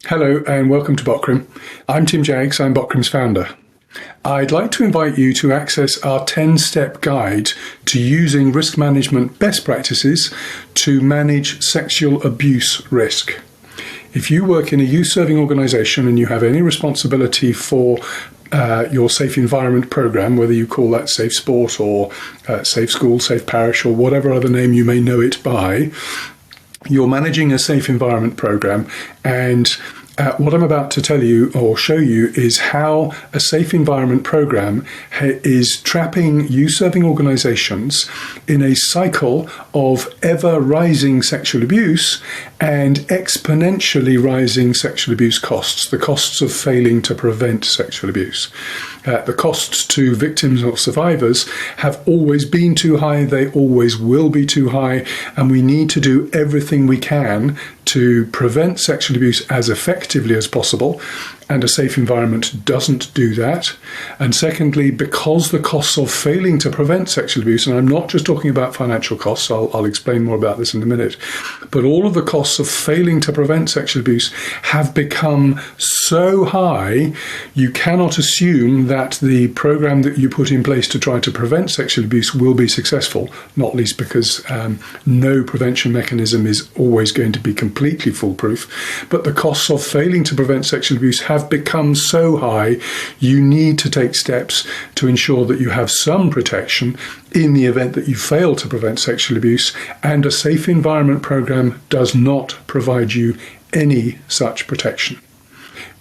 Hello and welcome to BOKRIM. I'm Tim Jaggs, I'm BOKRIM's founder. I'd like to invite you to access our 10-step guide to using risk management best practices to manage sexual abuse risk. If you work in a youth-serving organisation and you have any responsibility for your Safe Environment programme, whether you call that Safe Sport or Safe School, Safe Parish or whatever other name you may know it by, you're managing a Safe Environment programme, and what I'm about to tell you or show you is how a Safe Environment programme is trapping youth-serving organisations in a cycle of ever-rising sexual abuse and exponentially rising sexual abuse costs, the costs of failing to prevent sexual abuse. The costs to victims or survivors have always been too high, they always will be too high, and we need to do everything we can to prevent sexual abuse as effectively as possible, and a Safe Environment doesn't do that. And secondly, because the costs of failing to prevent sexual abuse, and I'm not just talking about financial costs, I'll explain more about this in a minute, but all of the costs of failing to prevent sexual abuse have become so high, you cannot assume that the program that you put in place to try to prevent sexual abuse will be successful, not least because no prevention mechanism is always going to be completely foolproof. But the costs of failing to prevent sexual abuse have become so high, you need to take steps to ensure that you have some protection in the event that you fail to prevent sexual abuse, and a Safe Environment programme does not provide you any such protection.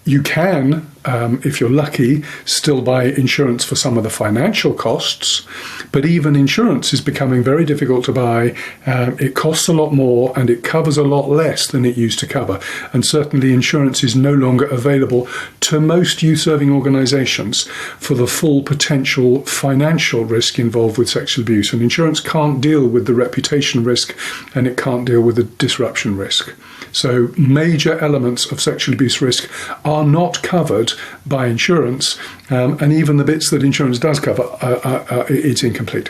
You can, if you're lucky, still buy insurance for some of the financial costs, but even insurance is becoming very difficult to buy. It costs a lot more and it covers a lot less than it used to cover. And certainly insurance is no longer available to most youth-serving organisations for the full potential financial risk involved with sexual abuse. And insurance can't deal with the reputation risk and it can't deal with the disruption risk. So major elements of sexual abuse risk are not covered by insurance, and even the bits that insurance does cover, it's incomplete.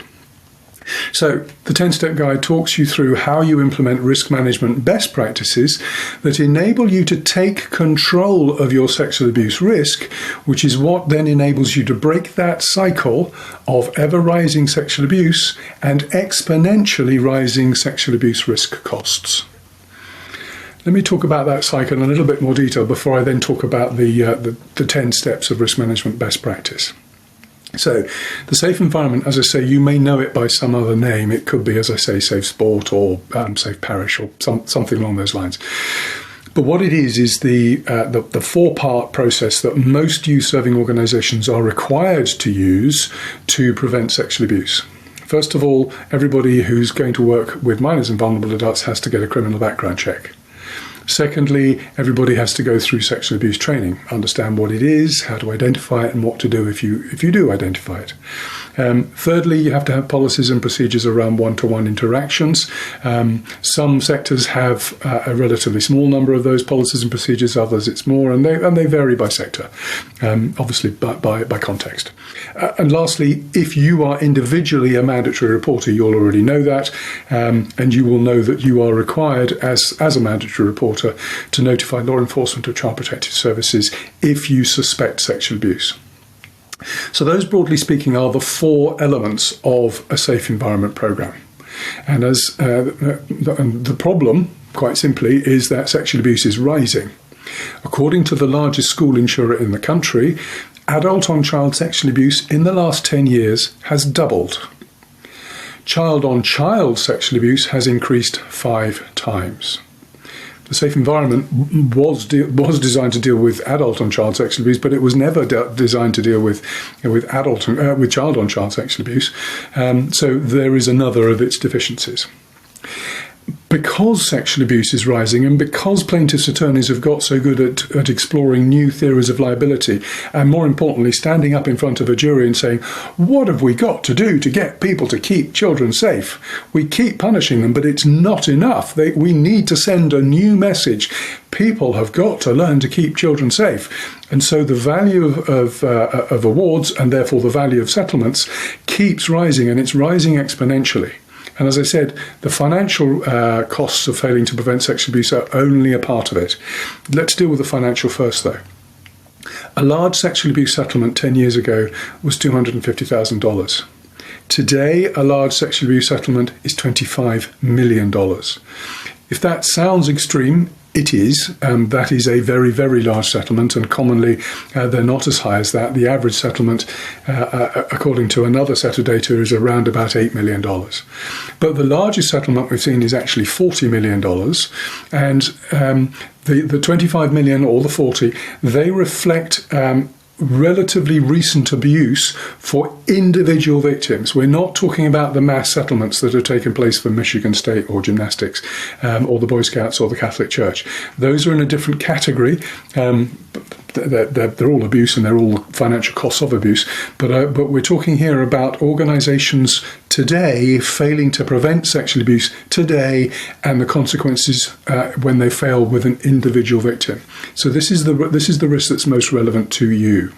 So the 10-step guide talks you through how you implement risk management best practices that enable you to take control of your sexual abuse risk, which is what then enables you to break that cycle of ever-rising sexual abuse and exponentially rising sexual abuse risk costs. Let me talk about that cycle in a little bit more detail before I then talk about the 10 steps of risk management best practice. So the Safe Environment, as I say, you may know it by some other name. It could be, as I say, Safe Sport or Safe Parish or something along those lines. But what it is the four-part process that most youth-serving organisations are required to use to prevent sexual abuse. First of all, everybody who's going to work with minors and vulnerable adults has to get a criminal background check. Secondly, everybody has to go through sexual abuse training, understand what it is, how to identify it, and what to do if you do identify it. Thirdly, you have to have policies and procedures around one-to-one interactions. Some sectors have a relatively small number of those policies and procedures, others it's more, and they vary by sector, obviously by context. And lastly, if you are individually a mandatory reporter, you'll already know that, and you will know that you are required as a mandatory reporter to notify law enforcement or child protective services if you suspect sexual abuse. So those, broadly speaking, are the four elements of a Safe Environment programme. And as the problem, quite simply, is that sexual abuse is rising. According to the largest school insurer in the country, adult-on-child sexual abuse in the last 10 years has doubled. Child-on-child sexual abuse has increased 5 times. The Safe Environment was designed to deal with adult-on-child sexual abuse, but it was never designed to deal with child-on-child sexual abuse. So there is another of its deficiencies. Because sexual abuse is rising and because plaintiffs' attorneys have got so good at exploring new theories of liability and, more importantly, standing up in front of a jury and saying, what have we got to do to get people to keep children safe? We keep punishing them, but it's not enough. We need to send a new message. People have got to learn to keep children safe. And so the value of awards and therefore the value of settlements keeps rising, and it's rising exponentially. And as I said, the financial costs of failing to prevent sexual abuse are only a part of it. Let's deal with the financial first, though. A large sexual abuse settlement 10 years ago was $250,000. Today, a large sexual abuse settlement is $25 million. If that sounds extreme, it is. That is a very, very large settlement, and commonly they're not as high as that. The average settlement, according to another set of data, is around about $8 million. But the largest settlement we've seen is actually $40 million, and the 25 million or the 40, they reflect relatively recent abuse for individual victims. We're not talking about the mass settlements that have taken place for Michigan State or gymnastics or the Boy Scouts or the Catholic Church. Those are in a different category. They're all abuse and they're all financial costs of abuse. But we're talking here about organisations today failing to prevent sexual abuse today and the consequences when they fail with an individual victim. So this is the risk that's most relevant to you.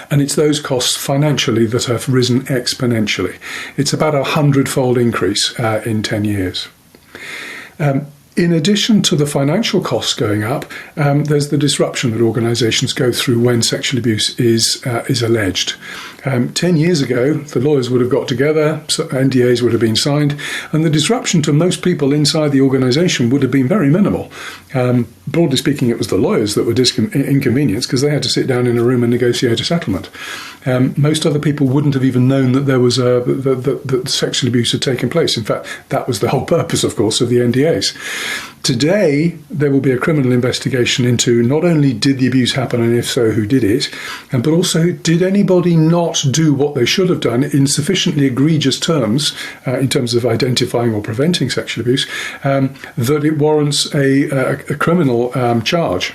And it's those costs financially that have risen exponentially. It's about a 100-fold increase in 10 years. In addition to the financial costs going up, there's the disruption that organisations go through when sexual abuse is alleged. 10 years ago, the lawyers would have got together, NDAs would have been signed, and the disruption to most people inside the organisation would have been very minimal. Broadly speaking, it was the lawyers that were inconvenienced because they had to sit down in a room and negotiate a settlement. Most other people wouldn't have even known that there was that sexual abuse had taken place. In fact, that was the whole purpose, of course, of the NDAs. Today, there will be a criminal investigation into not only did the abuse happen, and if so, who did it, but also did anybody not do what they should have done in sufficiently egregious terms, in terms of identifying or preventing sexual abuse, that it warrants a criminal charge.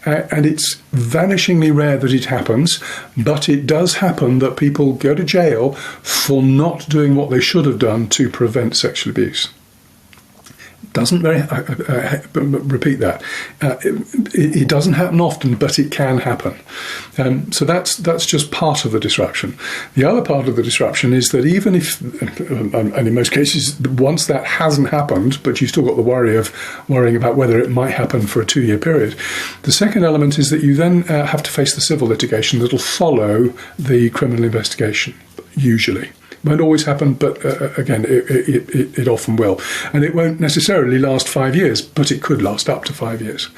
And it's vanishingly rare that it happens, but it does happen that people go to jail for not doing what they should have done to prevent sexual abuse. Doesn't repeat that. It doesn't happen often, but it can happen. So that's just part of the disruption. The other part of the disruption is that even if, and in most cases, once that hasn't happened, but you've still got the worrying about whether it might happen for a 2-year period. The second element is that you then have to face the civil litigation that will follow the criminal investigation, usually. Won't always happen, but again, it often will. And it won't necessarily last 5 years, but it could last up to 5 years.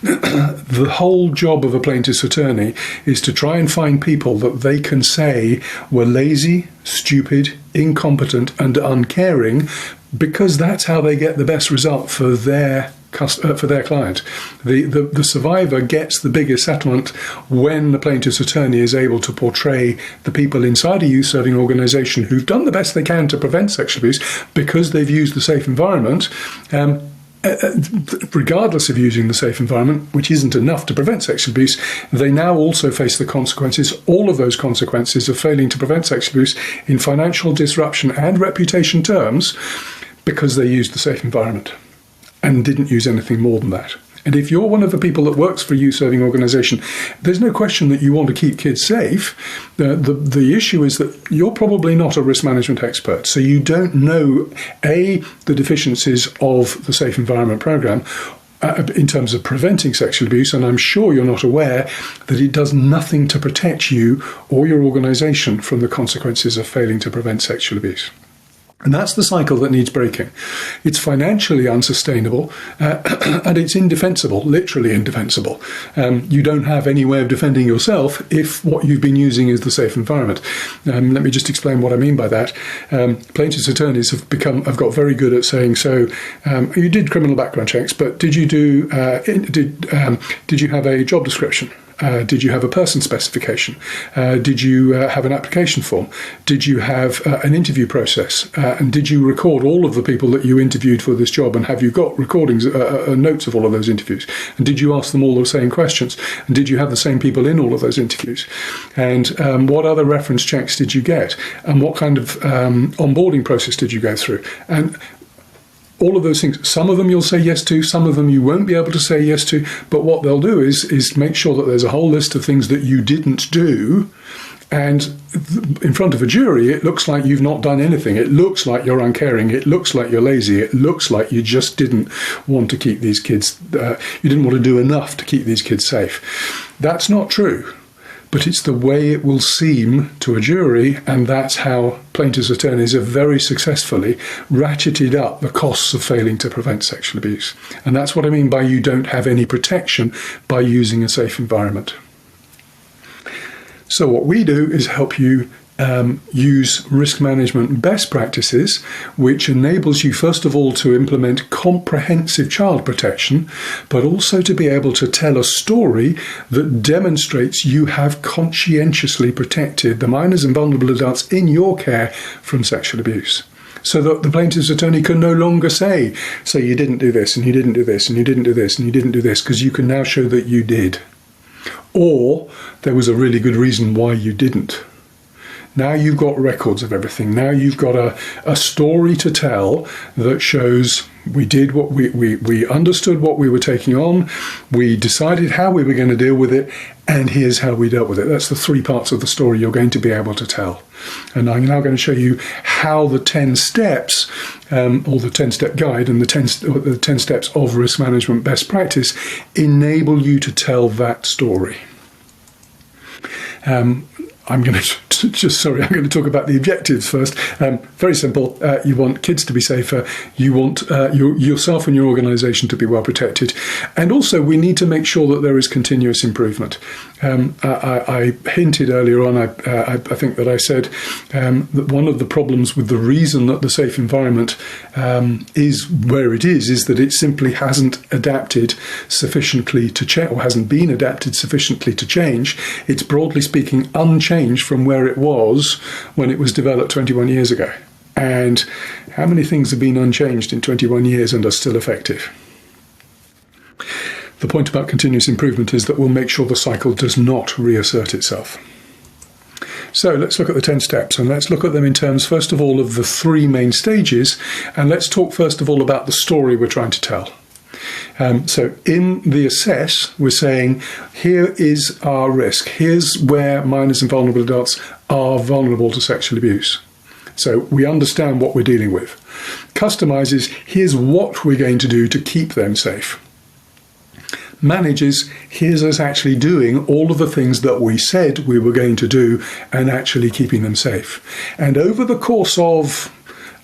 The whole job of a plaintiff's attorney is to try and find people that they can say were lazy, stupid, incompetent, and uncaring, because that's how they get the best result for their client. The survivor gets the biggest settlement when the plaintiff's attorney is able to portray the people inside a youth-serving organisation who've done the best they can to prevent sexual abuse because they've used the safe environment, regardless of using the safe environment, which isn't enough to prevent sexual abuse. They now also face the consequences, all of those consequences of failing to prevent sexual abuse in financial disruption and reputation terms because they used the safe environment and didn't use anything more than that. And if you're one of the people that works for a youth-serving organisation, there's no question that you want to keep kids safe. The issue is that you're probably not a risk management expert, so you don't know, A, the deficiencies of the Safe Environment Programme in terms of preventing sexual abuse, and I'm sure you're not aware that it does nothing to protect you or your organisation from the consequences of failing to prevent sexual abuse. And that's the cycle that needs breaking. It's financially unsustainable and it's indefensible, literally indefensible. You don't have any way of defending yourself if what you've been using is the safe environment. Let me just explain what I mean by that. Plaintiffs' attorneys have got very good at saying, so you did criminal background checks, but did you have a job description? Did you have a person specification? Did you have an application form? Did you have an interview process? And did you record all of the people that you interviewed for this job? And have you got recordings, notes of all of those interviews? And did you ask them all the same questions? And did you have the same people in all of those interviews? And what other reference checks did you get? And what kind of onboarding process did you go through? And all of those things, some of them you'll say yes to, some of them you won't be able to say yes to, but what they'll do is make sure that there's a whole list of things that you didn't do, And in front of a jury, it looks like you've not done anything. It looks like you're uncaring. It looks like you're lazy. It looks like you just didn't want to keep these kids, you didn't want to do enough to keep these kids safe. That's not true. But it's the way it will seem to a jury, and that's how plaintiffs' attorneys have very successfully ratcheted up the costs of failing to prevent sexual abuse. And that's what I mean by you don't have any protection by using a safe environment. So what we do is help you use risk management best practices, which enables you, first of all, to implement comprehensive child protection, but also to be able to tell a story that demonstrates you have conscientiously protected the minors and vulnerable adults in your care from sexual abuse. So that the plaintiff's attorney can no longer say you didn't do this, and you didn't do this, and you didn't do this, and you didn't do this, because you can now show that you did. Or there was a really good reason why you didn't. Now you've got records of everything. Now you've got a story to tell that shows we did what we understood what we were taking on, we decided how we were going to deal with it, and here's how we dealt with it. That's the 3 parts of the story you're going to be able to tell. And I'm now going to show you how the 10 steps, or the 10-step guide and the 10 steps of risk management best practice enable you to tell that story. I'm going to talk about the objectives first. Very simple. You want kids to be safer. You want yourself and your organisation to be well protected. And also, we need to make sure that there is continuous improvement. I hinted earlier on, I think that I said that one of the problems with the reason that the safe environment is where it is that it simply hasn't adapted sufficiently to change, or hasn't been adapted sufficiently to change. It's broadly speaking unchanged from where it was when it was developed 21 years ago. And how many things have been unchanged in 21 years and are still effective? The point about continuous improvement is that we'll make sure the cycle does not reassert itself. So let's look at the 10 steps, and let's look at them in terms, first of all, of the 3 main stages, and let's talk first of all about the story we're trying to tell. So in the assess, we're saying, here is our risk. Here's where minors and vulnerable adults are vulnerable to sexual abuse. So we understand what we're dealing with. Customize is, here's what we're going to do to keep them safe. Manage is, here's us actually doing all of the things that we said we were going to do and actually keeping them safe. And over the course of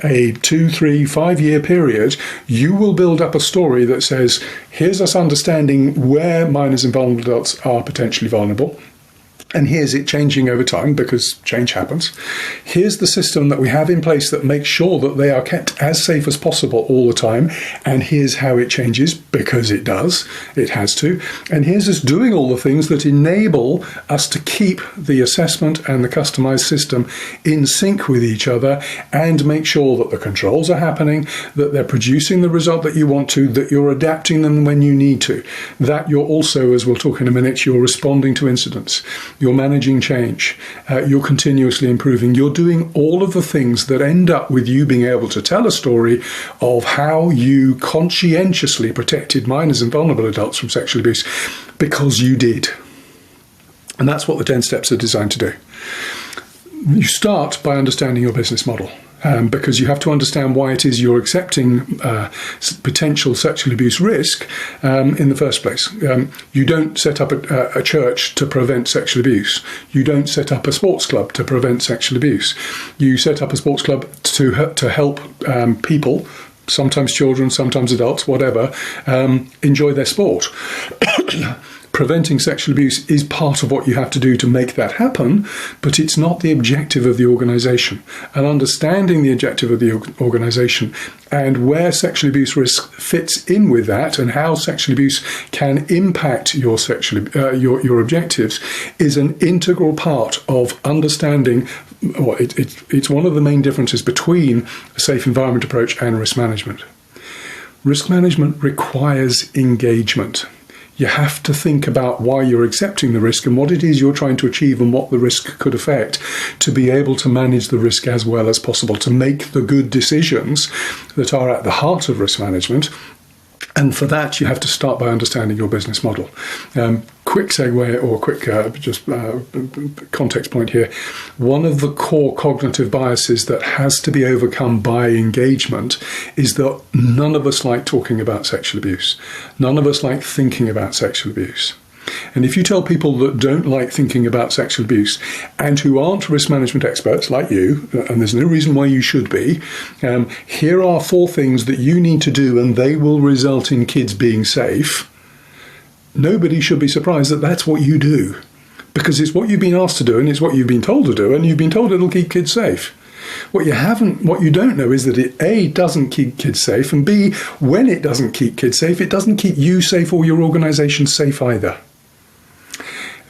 a 2, 3, 5 year period, you will build up a story that says, here's us understanding where minors and vulnerable adults are potentially vulnerable. And here's it changing over time, because change happens. Here's the system that we have in place that makes sure that they are kept as safe as possible all the time. And here's how it changes, because it does. It has to. And here's us doing all the things that enable us to keep the assessment and the customized system in sync with each other, and make sure that the controls are happening, that they're producing the result that you want to, that you're adapting them when you need to, that you're also, as we'll talk in a minute, you're responding to incidents. You're managing change, you're continuously improving, you're doing all of the things that end up with you being able to tell a story of how you conscientiously protected minors and vulnerable adults from sexual abuse, because you did. And that's what the 10 steps are designed to do. You start by understanding your business model. Because you have to understand why it is you're accepting potential sexual abuse risk in the first place. You don't set up a church to prevent sexual abuse. You don't set up a sports club to prevent sexual abuse. You set up a sports club to help people, sometimes children, sometimes adults, whatever, enjoy their sport. Preventing sexual abuse is part of what you have to do to make that happen, but it's not the objective of the organisation. And understanding the objective of the organisation and where sexual abuse risk fits in with that, and how sexual abuse can impact your objectives, is an integral part of understanding. Well, it's one of the main differences between a safe environment approach and risk management. Risk management requires engagement. You have to think about why you're accepting the risk and what it is you're trying to achieve and what the risk could affect, to be able to manage the risk as well as possible, to make the good decisions that are at the heart of risk management. And for that, you have to start by understanding your business model. quick segue or quick context point here. One of the core cognitive biases that has to be overcome by engagement is that none of us like talking about sexual abuse. None of us like thinking about sexual abuse. And if you tell people that don't like thinking about sexual abuse and who aren't risk management experts like you, and there's no reason why you should be, here are 4 things that you need to do and they will result in kids being safe, nobody should be surprised that that's what you do. Because it's what you've been asked to do and it's what you've been told to do, and you've been told it'll keep kids safe. What you don't know is that it A, doesn't keep kids safe, and B, when it doesn't keep kids safe, it doesn't keep you safe or your organisation safe either.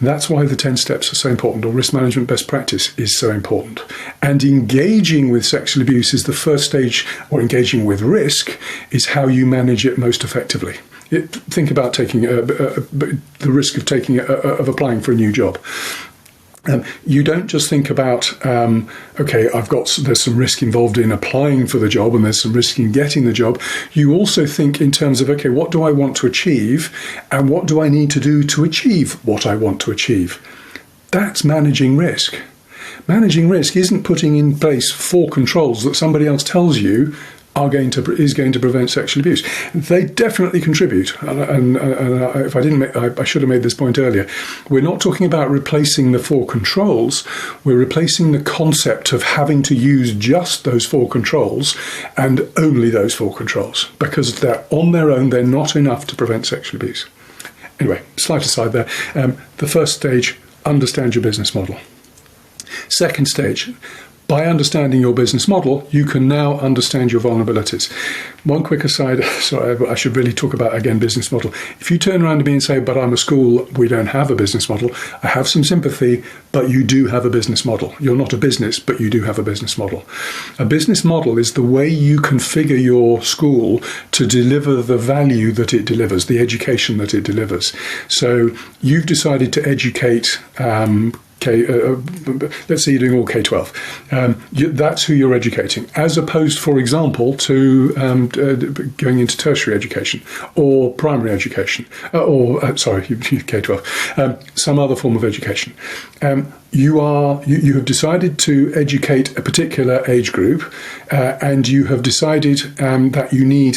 That's why the 10 steps are so important, or risk management best practice is so important. And engaging with sexual abuse is the first stage, or engaging with risk is how you manage it most effectively. Think about taking the risk of applying for a new job. You don't just think about, there's some risk involved in applying for the job and there's some risk in getting the job. You also think in terms of, what do I want to achieve and what do I need to do to achieve what I want to achieve? That's managing risk. Managing risk isn't putting in place 4 controls that somebody else tells you is going to prevent sexual abuse. They definitely contribute, and if I didn't, I should have made this point earlier. We're not talking about replacing the 4 controls. We're replacing the concept of having to use just those 4 controls and only those 4 controls, because they're on their own. They're not enough to prevent sexual abuse. Anyway, slight aside there. The first stage: understand your business model. Second stage: by understanding your business model, you can now understand your vulnerabilities. One quick aside, sorry, I should really talk about, again, business model. If you turn around to me and say, but I'm a school, we don't have a business model, I have some sympathy, but you do have a business model. You're not a business, but you do have a business model. A business model is the way you configure your school to deliver the value that it delivers, the education that it delivers. So you've decided to educate let's say you're doing all K-12. That's who you're educating, as opposed, for example, to going into tertiary education or primary education, K-12, some other form of education. You have decided to educate a particular age group, and you have decided that you need,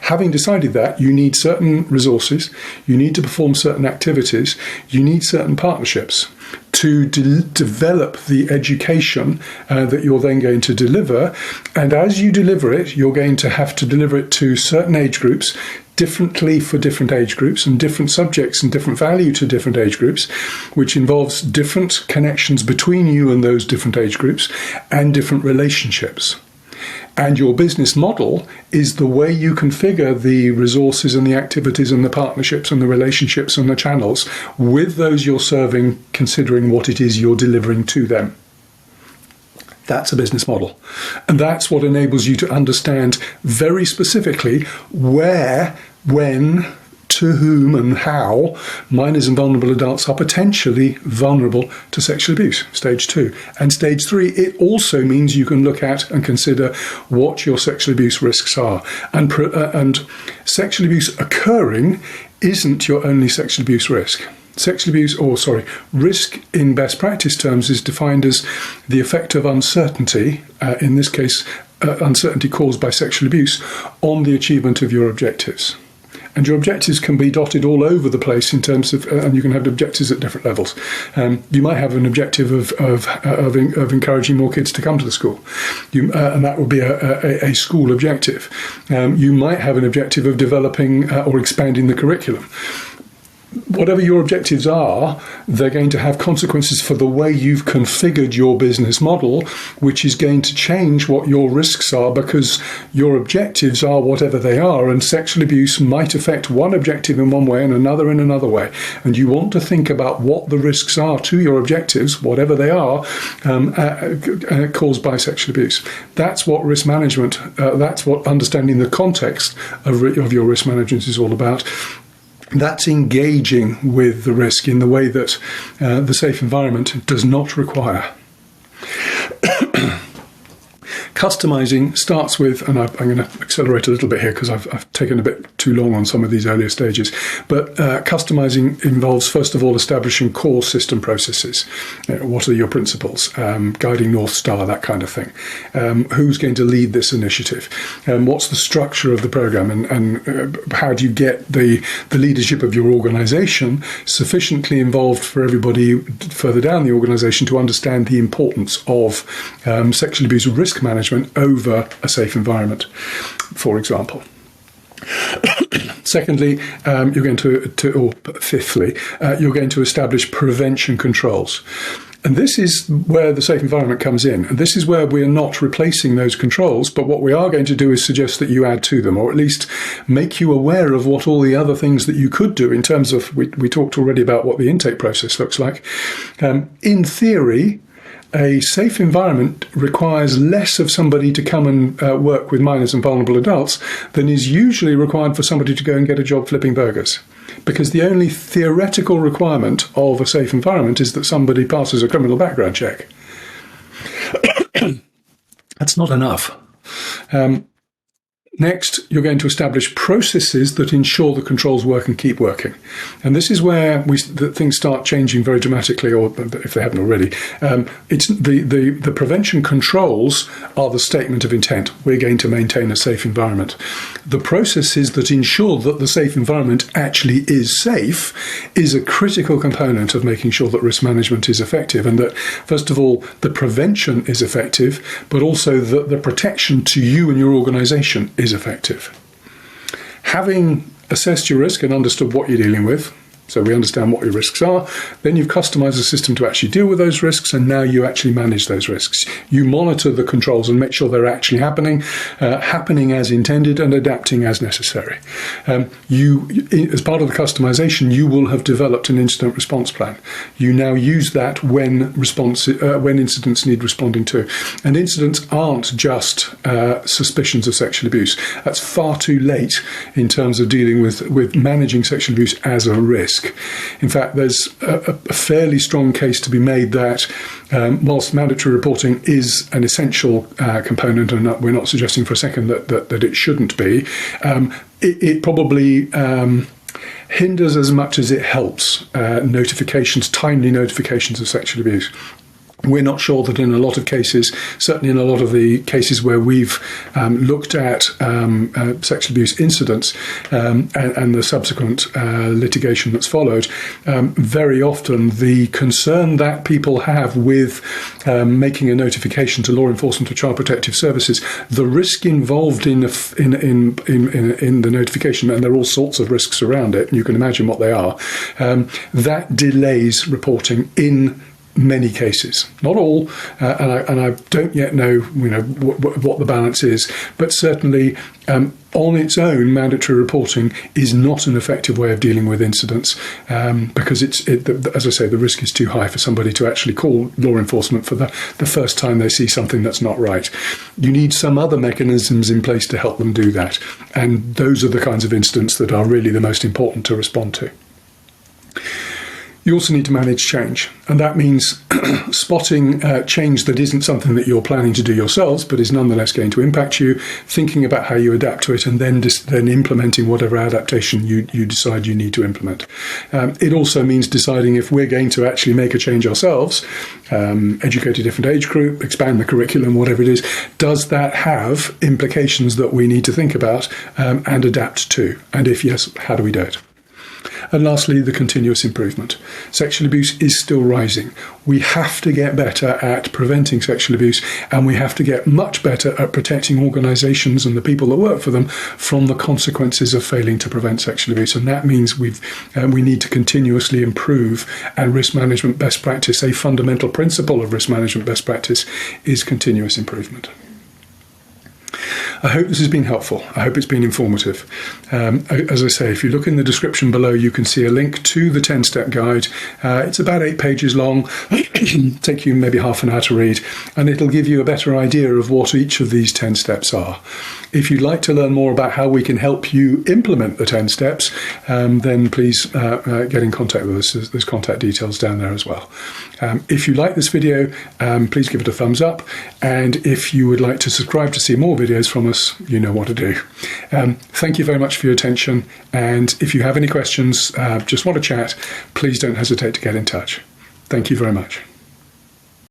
having decided that, you need certain resources, you need to perform certain activities, you need certain partnerships to develop the education that you're then going to deliver. And as you deliver it, you're going to have to deliver it to certain age groups, differently for different age groups, and different subjects and different value to different age groups, which involves different connections between you and those different age groups and different relationships. And your business model is the way you configure the resources and the activities and the partnerships and the relationships and the channels with those you're serving, considering what it is you're delivering to them. That's a business model. And that's what enables you to understand very specifically where, when, to whom and how minors and vulnerable adults are potentially vulnerable to sexual abuse, stage 2. And stage 3, it also means you can look at and consider what your sexual abuse risks are. And sexual abuse occurring isn't your only sexual abuse risk. Risk in best practice terms is defined as the effect of uncertainty, in this case, uncertainty caused by sexual abuse, on the achievement of your objectives. And your objectives can be dotted all over the place in terms of, and you can have objectives at different levels. You might have an objective of encouraging more kids to come to the school, and that would be a school objective. You might have an objective of developing or expanding the curriculum. Whatever your objectives are, they're going to have consequences for the way you've configured your business model, which is going to change what your risks are, because your objectives are whatever they are, and sexual abuse might affect one objective in one way and another in another way. And you want to think about what the risks are to your objectives, whatever they are, caused by sexual abuse. That's what risk management, that's what understanding the context of your risk management is all about. That's engaging with the risk in the way that the safe environment does not require. Customizing starts with, and I'm going to accelerate a little bit here because I've taken a bit too long on some of these earlier stages, but customizing involves, first of all, establishing core system processes. What are your principles? Guiding North Star, that kind of thing. Who's going to lead this initiative? What's the structure of the program? And how do you get the leadership of your organization sufficiently involved for everybody further down the organization to understand the importance of sexual abuse risk management over a safe environment, for example. Secondly, fifthly, you're going to establish prevention controls. And this is where the safe environment comes in. And this is where we're not replacing those controls, but what we are going to do is suggest that you add to them, or at least make you aware of what all the other things that you could do in terms of, we talked already about what the intake process looks like. In theory, a safe environment requires less of somebody to come and work with minors and vulnerable adults than is usually required for somebody to go and get a job flipping burgers. Because the only theoretical requirement of a safe environment is that somebody passes a criminal background check. That's not enough. Next, you're going to establish processes that ensure the controls work and keep working. And this is where things start changing very dramatically, or if they haven't already. It's the prevention controls are the statement of intent. We're going to maintain a safe environment. The processes that ensure that the safe environment actually is safe is a critical component of making sure that risk management is effective, and that, first of all, the prevention is effective, but also that the protection to you and your organization is effective. Having assessed your risk and understood what you're dealing with, so we understand what your risks are, then you've customized a system to actually deal with those risks, and now you actually manage those risks. You monitor the controls and make sure they're actually happening as intended and adapting as necessary. As part of the customization, you will have developed an incident response plan. You now use that when incidents need responding to. And incidents aren't just suspicions of sexual abuse. That's far too late in terms of dealing with managing sexual abuse as a risk. In fact, there's a fairly strong case to be made that whilst mandatory reporting is an essential component, and we're not suggesting for a second that it shouldn't be, it probably hinders as much as it helps timely notifications of sexual abuse. We're not sure that in a lot of cases, certainly in a lot of the cases where we've looked at sexual abuse incidents and the subsequent litigation that's followed, very often the concern that people have with making a notification to law enforcement or child protective services, the risk involved in the notification, and there are all sorts of risks around it, and you can imagine what they are, that delays reporting in many cases, not all, and I don't yet know, what the balance is, but certainly on its own, mandatory reporting is not an effective way of dealing with incidents because as I say, the risk is too high for somebody to actually call law enforcement for the first time they see something that's not right. You need some other mechanisms in place to help them do that, and those are the kinds of incidents that are really the most important to respond to. You also need to manage change, and that means spotting change that isn't something that you're planning to do yourselves, but is nonetheless going to impact you, thinking about how you adapt to it, and then implementing whatever adaptation you decide you need to implement. It also means deciding if we're going to actually make a change ourselves, educate a different age group, expand the curriculum, whatever it is, does that have implications that we need to think about and adapt to? And if yes, how do we do it? And lastly, the continuous improvement. Sexual abuse is still rising. We have to get better at preventing sexual abuse, and we have to get much better at protecting organisations and the people that work for them from the consequences of failing to prevent sexual abuse. And that means we need to continuously improve. And risk management best practice, a fundamental principle of risk management best practice, is continuous improvement. I hope this has been helpful. I hope it's been informative. As I say, if you look in the description below, you can see a link to the 10-step guide. It's about 8 pages long. Take you maybe half an hour to read, and it'll give you a better idea of what each of these 10 steps are. If you'd like to learn more about how we can help you implement the 10 steps, then please get in contact with us. There's contact details down there as well. If you like this video, please give it a thumbs up. And if you would like to subscribe to see more videos from us, you know what to do. Thank you very much for your attention. And if you have any questions, just want to chat, please don't hesitate to get in touch. Thank you very much.